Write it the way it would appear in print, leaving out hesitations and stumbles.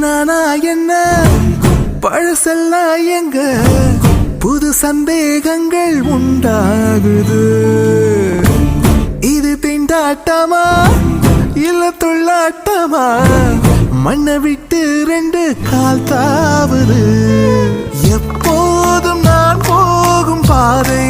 நானா என்ன பழசெல்லாம் எங்க புது சந்தேகங்கள் உண்டாகுது. இது திண்டாட்டமா இல்ல துள்ளாட்டமா மண்ணை விட்டு 2 கால் தாவுது. எப்போதும் நான் போகும் பாதை